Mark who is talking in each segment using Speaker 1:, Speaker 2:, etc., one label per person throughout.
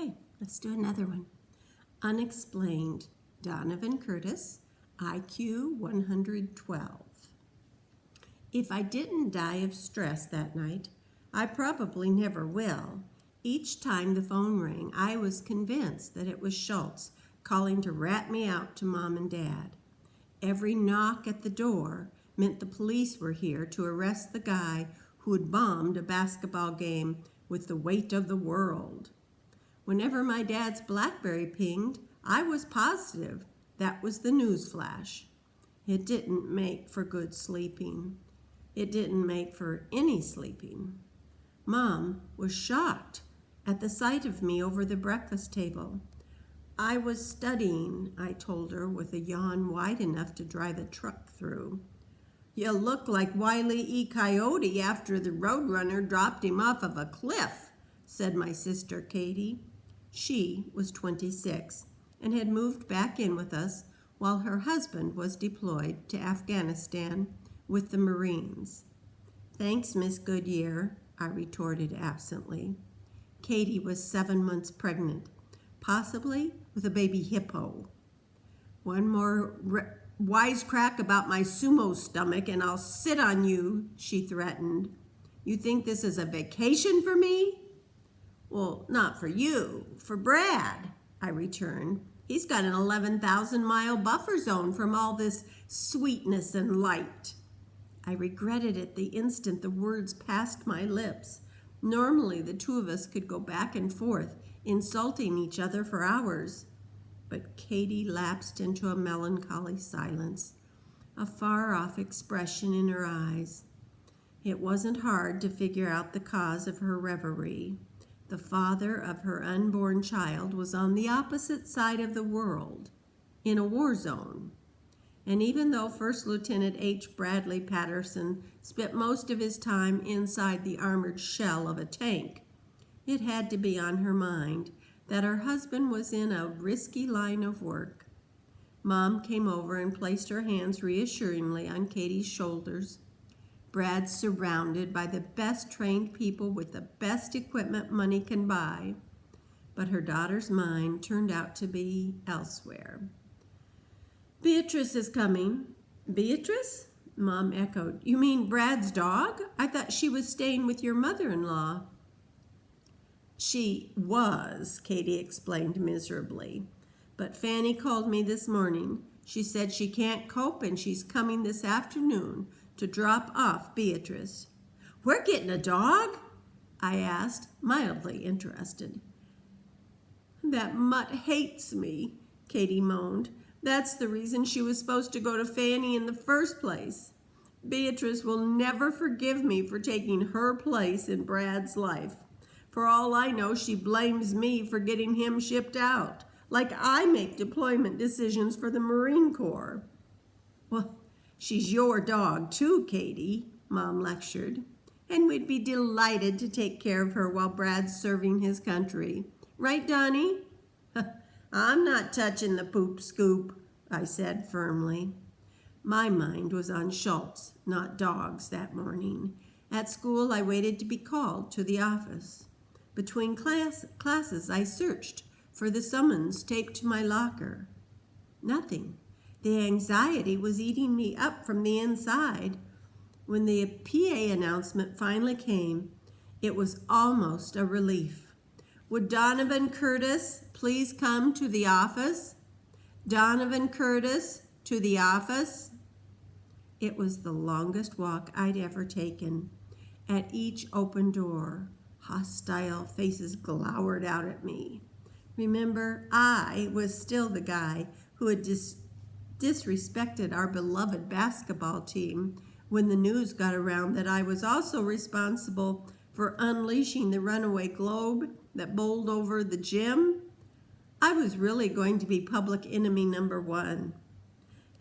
Speaker 1: Okay, let's do another one. Unexplained. Donovan Curtis, IQ 112. If I didn't die of stress that night, I probably never will. Each time the phone rang, I was convinced that it was Schultz calling to rat me out to Mom and Dad. Every knock at the door meant the police were here to arrest the guy who had bombed a basketball game with the weight of the world. Whenever my dad's BlackBerry pinged, I was positive that was the news flash. It didn't make for good sleeping. It didn't make for any sleeping. Mom was shocked at the sight of me over the breakfast table. I was studying, I told her with a yawn wide enough to drive a truck through. You look like Wile E. Coyote after the roadrunner dropped him off of a cliff, said my sister Katie. She was 26 and had moved back in with us while her husband was deployed to Afghanistan with the Marines. Thanks, Miss Goodyear, I retorted absently. Katie was 7 months pregnant, possibly with a baby hippo. One more wisecrack about my sumo stomach and I'll sit on you, she threatened. You think this is a vacation for me? Well, not for you, for Brad, I returned. He's got an 11,000-mile buffer zone from all this sweetness and light. I regretted it the instant the words passed my lips. Normally, the two of us could go back and forth, insulting each other for hours. But Katie lapsed into a melancholy silence, a far-off expression in her eyes. It wasn't hard to figure out the cause of her reverie. The father of her unborn child was on the opposite side of the world, in a war zone. And even though First Lieutenant H. Bradley Patterson spent most of his time inside the armored shell of a tank, it had to be on her mind that her husband was in a risky line of work. Mom came over and placed her hands reassuringly on Katie's shoulders. Brad's surrounded by the best trained people with the best equipment money can buy, but her daughter's mind turned out to be elsewhere. Beatrice is coming. Beatrice? Mom echoed. You mean Brad's dog? I thought she was staying with your mother-in-law. She was, Katie explained miserably. But Fanny called me this morning. She said she can't cope and she's coming this afternoon to drop off Beatrice. We're getting a dog? I asked, mildly interested. That mutt hates me, Katie moaned. That's the reason she was supposed to go to Fanny in the first place. Beatrice will never forgive me for taking her place in Brad's life. For all I know, she blames me for getting him shipped out, like I make deployment decisions for the Marine Corps. Well, she's your dog too, Katie, Mom lectured, and we'd be delighted to take care of her while Brad's serving his country. Right, Donnie? I'm not touching the poop scoop, I said firmly. My mind was on Schultz, not dogs, that morning. At school, I waited to be called to the office. Between classes, I searched for the summons taped to my locker. Nothing. The anxiety was eating me up from the inside. When the PA announcement finally came, it was almost a relief. Would Donovan Curtis please come to the office? Donovan Curtis to the office? It was the longest walk I'd ever taken. At each open door, hostile faces glowered out at me. Remember, I was still the guy who had disrespected our beloved basketball team when the news got around that I was also responsible for unleashing the runaway globe that bowled over the gym. I was really going to be public enemy number one.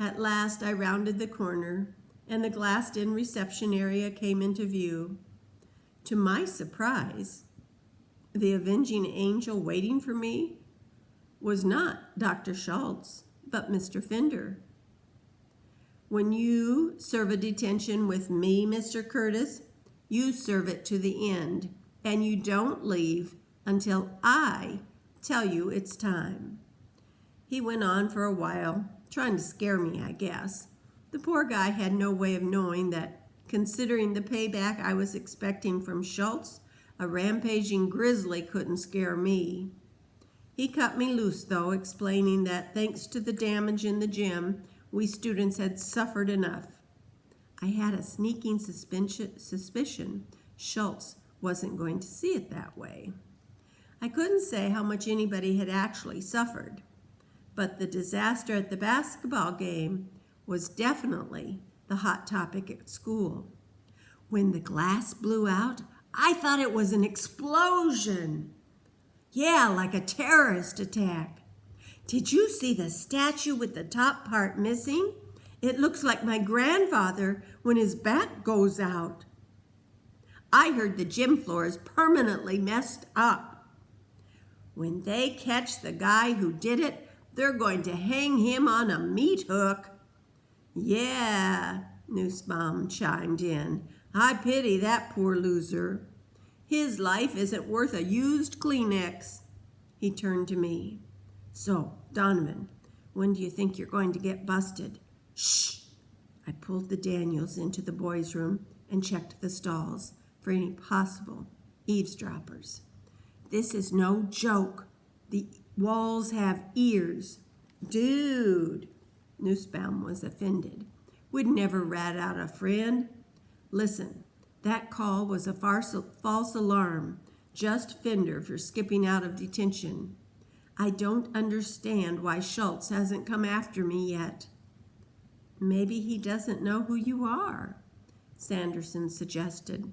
Speaker 1: At last, I rounded the corner, and the glassed-in reception area came into view. To my surprise, the avenging angel waiting for me was not Dr. Schultz, but Mr. Fender. When you serve a detention with me, Mr. Curtis, you serve it to the end, and you don't leave until I tell you it's time." He went on for a while, trying to scare me, I guess. The poor guy had no way of knowing that, considering the payback I was expecting from Schultz, a rampaging grizzly couldn't scare me. He cut me loose, though, explaining that thanks to the damage in the gym, we students had suffered enough. I had a sneaking suspicion Schultz wasn't going to see it that way. I couldn't say how much anybody had actually suffered, but the disaster at the basketball game was definitely the hot topic at school. When the glass blew out, I thought it was an explosion. Yeah, like a terrorist attack. Did you see the statue with the top part missing? It looks like my grandfather when his back goes out. I heard the gym floor is permanently messed up. When they catch the guy who did it, they're going to hang him on a meat hook. Yeah, Nussbaum chimed in. I pity that poor loser. His life isn't worth a used Kleenex. He turned to me. So, Donovan, when do you think you're going to get busted? Shh! I pulled the Daniels into the boys' room and checked the stalls for any possible eavesdroppers. This is no joke. The walls have ears. Dude, Nussbaum was offended. We'd never rat out a friend. Listen, that call was a false alarm, just Fender for skipping out of detention. I don't understand why Schultz hasn't come after me yet. Maybe he doesn't know who you are, Sanderson suggested.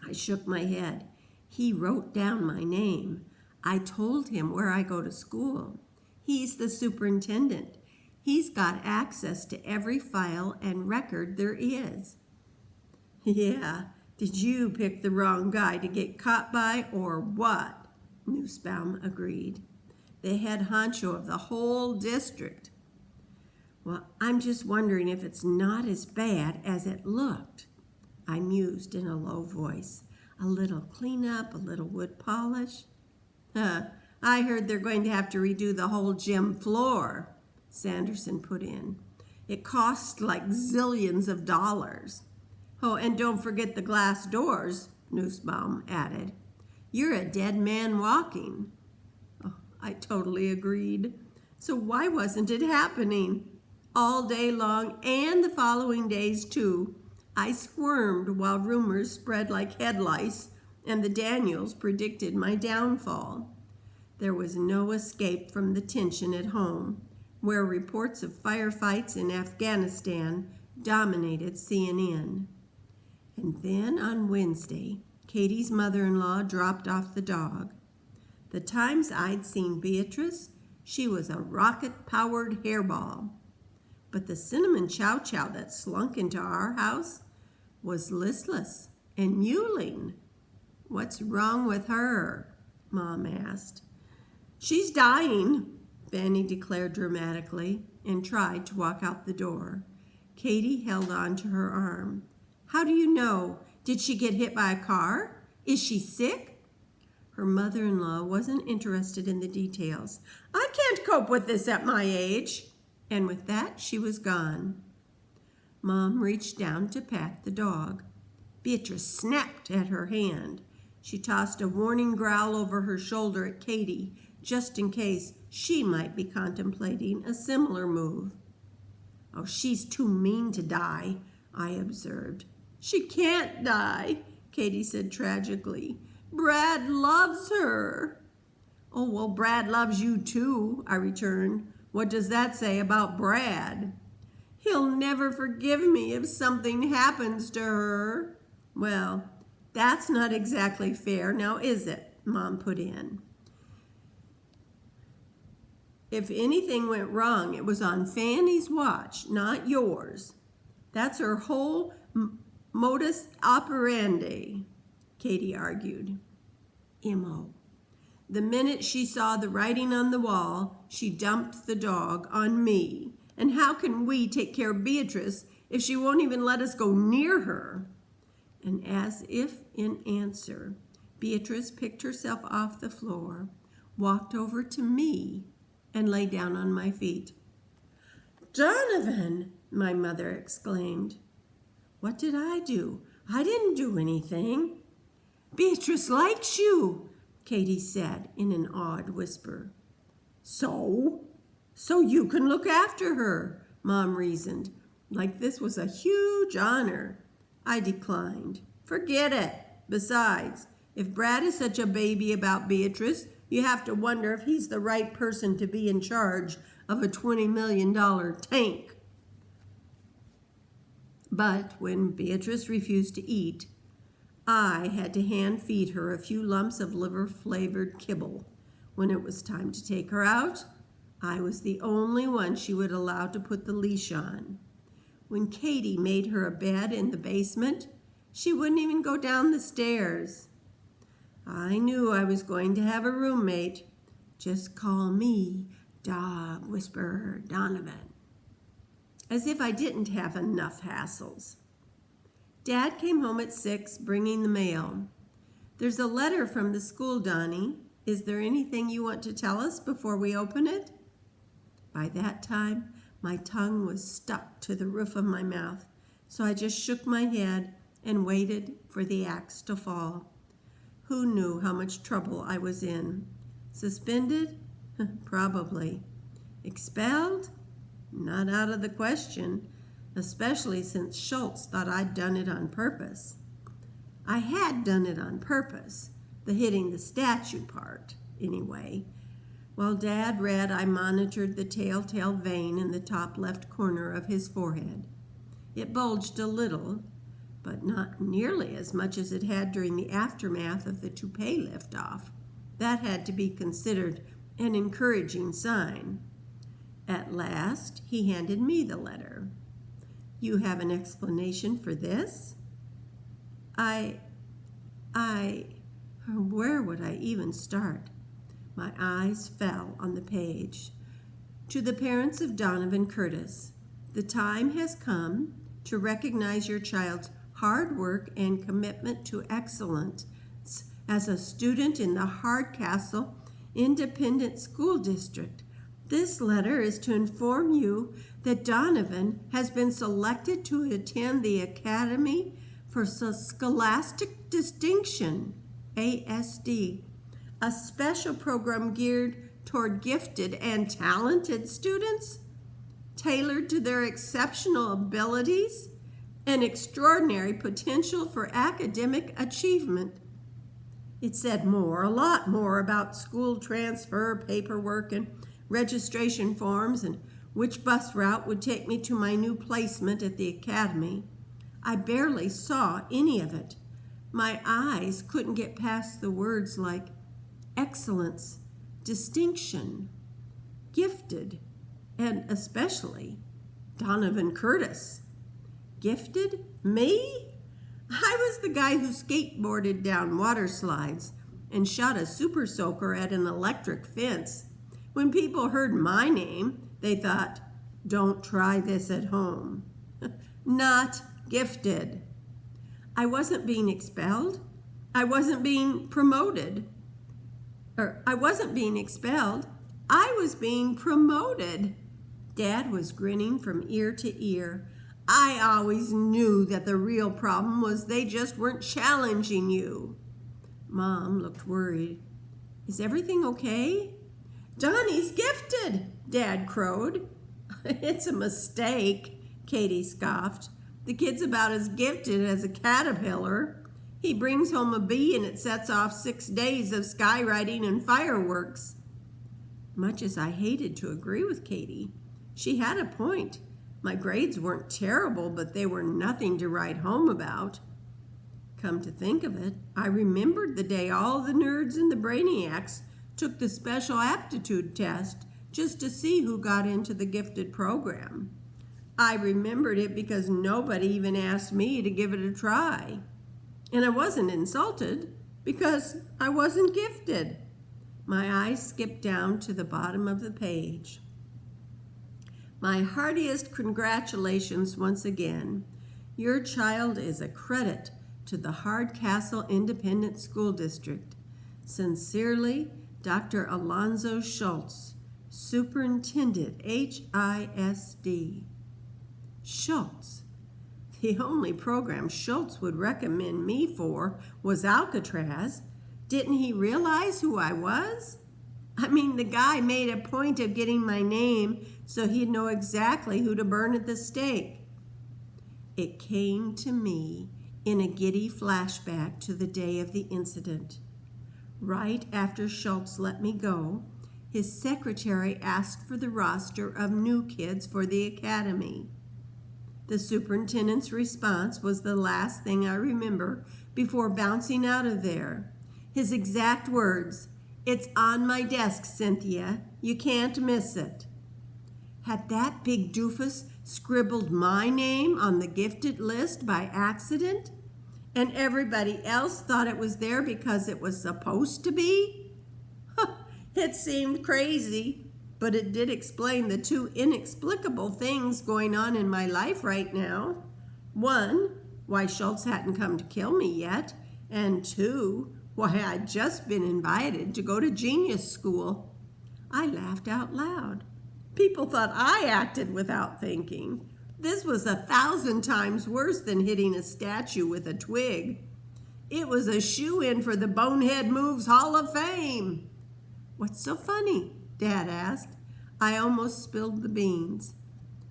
Speaker 1: I shook my head. He wrote down my name. I told him where I go to school. He's the superintendent. He's got access to every file and record there is. Yeah, did you pick the wrong guy to get caught by or what? Nussbaum agreed. The head honcho of the whole district. Well, I'm just wondering if it's not as bad as it looked, I mused in a low voice. A little cleanup, a little wood polish. I heard they're going to have to redo the whole gym floor, Sanderson put in. It costs like zillions of dollars. Oh, and don't forget the glass doors, Nussbaum added. You're a dead man walking. Oh, I totally agreed. So why wasn't it happening? All day long and the following days too. I squirmed while rumors spread like head lice and the Daniels predicted my downfall. There was no escape from the tension at home, where reports of firefights in Afghanistan dominated CNN. And then on Wednesday, Katie's mother-in-law dropped off the dog. The times I'd seen Beatrice, she was a rocket-powered hairball. But the cinnamon chow-chow that slunk into our house was listless and mewling. What's wrong with her? Mom asked. She's dying, Fanny declared dramatically and tried to walk out the door. Katie held on to her arm. How do you know? Did she get hit by a car? Is she sick? Her mother-in-law wasn't interested in the details. I can't cope with this at my age. And with that, she was gone. Mom reached down to pat the dog. Beatrice snapped at her hand. She tossed a warning growl over her shoulder at Katie, just in case she might be contemplating a similar move. Oh, she's too mean to die, I observed. She can't die, Katie said tragically. Brad loves her. Oh, well, Brad loves you too, I returned. What does that say about Brad? He'll never forgive me if something happens to her. Well, that's not exactly fair, now is it? Mom put in. If anything went wrong, it was on Fanny's watch, not yours. That's her whole modus operandi, Katie argued. M.O. The minute she saw the writing on the wall, she dumped the dog on me. And how can we take care of Beatrice if she won't even let us go near her? And as if in answer, Beatrice picked herself off the floor, walked over to me and lay down on my feet. "Donovan!" my mother exclaimed. "What did I do? I didn't do anything." "Beatrice likes you," Katie said in an awed whisper. So you can look after her," Mom reasoned, like this was a huge honor. I declined. "Forget it. Besides, if Brad is such a baby about Beatrice, you have to wonder if he's the right person to be in charge of a $20 million tank." But when Beatrice refused to eat, I had to hand feed her a few lumps of liver-flavored kibble. When it was time to take her out, I was the only one she would allow to put the leash on. When Katie made her a bed in the basement, she wouldn't even go down the stairs. I knew I was going to have a roommate. Just call me Dog Whisperer Donovan. As if I didn't have enough hassles. Dad came home at 6, bringing the mail. "There's a letter from the school, Donnie. Is there anything you want to tell us before we open it?" By that time, my tongue was stuck to the roof of my mouth, so I just shook my head and waited for the axe to fall. Who knew how much trouble I was in? Suspended? Probably. Expelled? Not out of the question, especially since Schultz thought I'd done it on purpose. I had done it on purpose, the hitting the statue part, anyway. While Dad read, I monitored the telltale vein in the top left corner of his forehead. It bulged a little, but not nearly as much as it had during the aftermath of the toupee lift-off. That had to be considered an encouraging sign. At last, he handed me the letter. "You have an explanation for this?" Where would I even start? My eyes fell on the page. "To the parents of Donovan Curtis, the time has come to recognize your child's hard work and commitment to excellence as a student in the Hardcastle Independent School District. This letter is to inform you that Donovan has been selected to attend the Academy for Scholastic Distinction, ASD, a special program geared toward gifted and talented students, tailored to their exceptional abilities and extraordinary potential for academic achievement." It said a lot more about school transfer, paperwork, and registration forms, and which bus route would take me to my new placement at the academy. I barely saw any of it. My eyes couldn't get past the words like excellence, distinction, gifted, and especially Donovan Curtis. Gifted? Me? I was the guy who skateboarded down water slides and shot a super soaker at an electric fence. When people heard my name, they thought, "Don't try this at home." Not gifted. I wasn't being expelled. I wasn't being promoted. I wasn't being expelled. I was being promoted. Dad was grinning from ear to ear. "I always knew that the real problem was they just weren't challenging you." Mom looked worried. "Is everything okay?" "Donnie's gifted," Dad crowed. "It's a mistake," Katie scoffed. "The kid's about as gifted as a caterpillar. He brings home a bee and it sets off 6 days of skywriting and fireworks." Much as I hated to agree with Katie, she had a point. My grades weren't terrible, but they were nothing to write home about. Come to think of it, I remembered the day all the nerds and the brainiacs took the special aptitude test just to see who got into the gifted program. I remembered it because nobody even asked me to give it a try. And I wasn't insulted because I wasn't gifted. My eyes skipped down to the bottom of the page. "My heartiest congratulations once again. Your child is a credit to the Hardcastle Independent School District. Sincerely, Dr. Alonzo Schultz, Superintendent, HISD. Schultz. The only program Schultz would recommend me for was Alcatraz. Didn't he realize who I was? I mean, the guy made a point of getting my name so he'd know exactly who to burn at the stake. It came to me in a giddy flashback to the day of the incident. Right after Schultz let me go, his secretary asked for the roster of new kids for the academy. The superintendent's response was the last thing I remember before bouncing out of there. His exact words, "It's on my desk, Cynthia. You can't miss it." Had that big doofus scribbled my name on the gifted list by accident? And everybody else thought it was there because it was supposed to be? It seemed crazy, but it did explain the two inexplicable things going on in my life right now. One, why Schultz hadn't come to kill me yet, and two, why I'd just been invited to go to genius school. I laughed out loud. People thought I acted without thinking. This was 1,000 times worse than hitting a statue with a twig. It was a shoo-in for the Bonehead Moves Hall of Fame. "What's so funny?" Dad asked. I almost spilled the beans.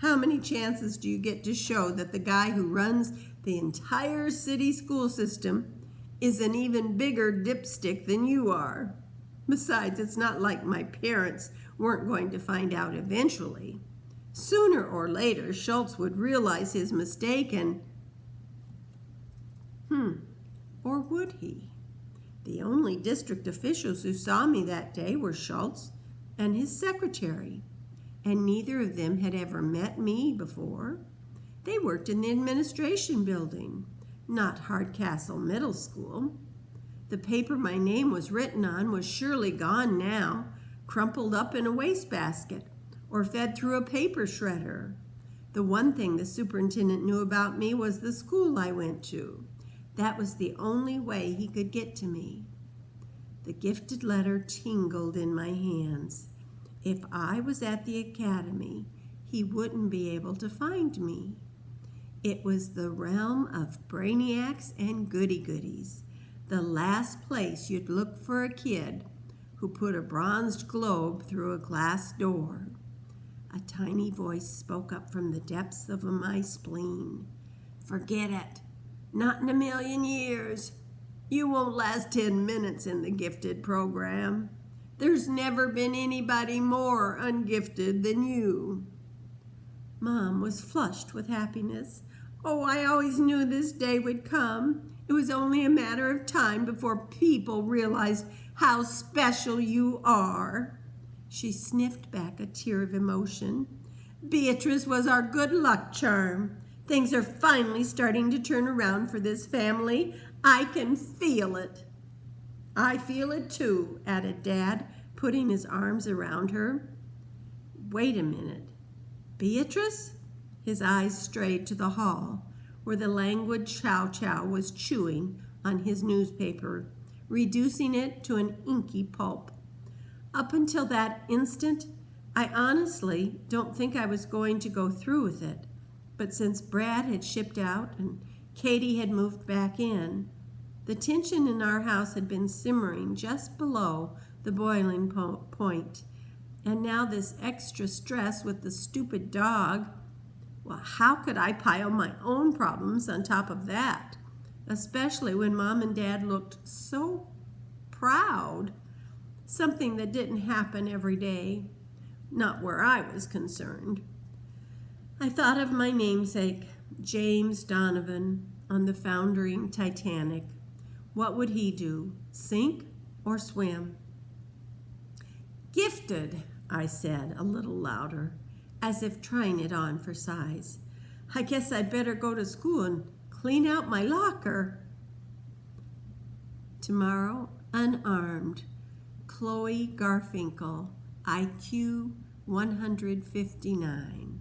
Speaker 1: "How many chances do you get to show that the guy who runs the entire city school system is an even bigger dipstick than you are? Besides, it's not like my parents weren't going to find out eventually. Sooner or later, Schultz would realize his mistake and... Or would he? The only district officials who saw me that day were Schultz and his secretary, and neither of them had ever met me before. They worked in the administration building, not Hardcastle Middle School. The paper my name was written on was surely gone now, crumpled up in a wastebasket, or fed through a paper shredder. The one thing the superintendent knew about me was the school I went to. That was the only way he could get to me. The gifted letter tingled in my hands. If I was at the academy, he wouldn't be able to find me. It was the realm of brainiacs and goody-goodies, the last place you'd look for a kid who put a bronzed globe through a glass door. A tiny voice spoke up from the depths of my spleen. "Forget it. Not in a million years. You won't last 10 minutes in the gifted program. There's never been anybody more ungifted than you." Mom was flushed with happiness. "Oh, I always knew this day would come. It was only a matter of time before people realized how special you are." She sniffed back a tear of emotion. "Beatrice was our good luck charm. Things are finally starting to turn around for this family. I can feel it." "I feel it too," added Dad, putting his arms around her. "Wait a minute. Beatrice?" His eyes strayed to the hall, where the languid Chow Chow was chewing on his newspaper, reducing it to an inky pulp. Up until that instant, I honestly don't think I was going to go through with it. But since Brad had shipped out and Katie had moved back in, the tension in our house had been simmering just below the boiling point. And now this extra stress with the stupid dog. Well, how could I pile my own problems on top of that? Especially when Mom and Dad looked so proud. Something that didn't happen every day. Not where I was concerned. I thought of my namesake, James Donovan, on the foundering Titanic. What would he do, sink or swim? "Gifted," I said a little louder, as if trying it on for size. "I guess I'd better go to school and clean out my locker." Tomorrow, unarmed, Chloe Garfinkel, IQ 159.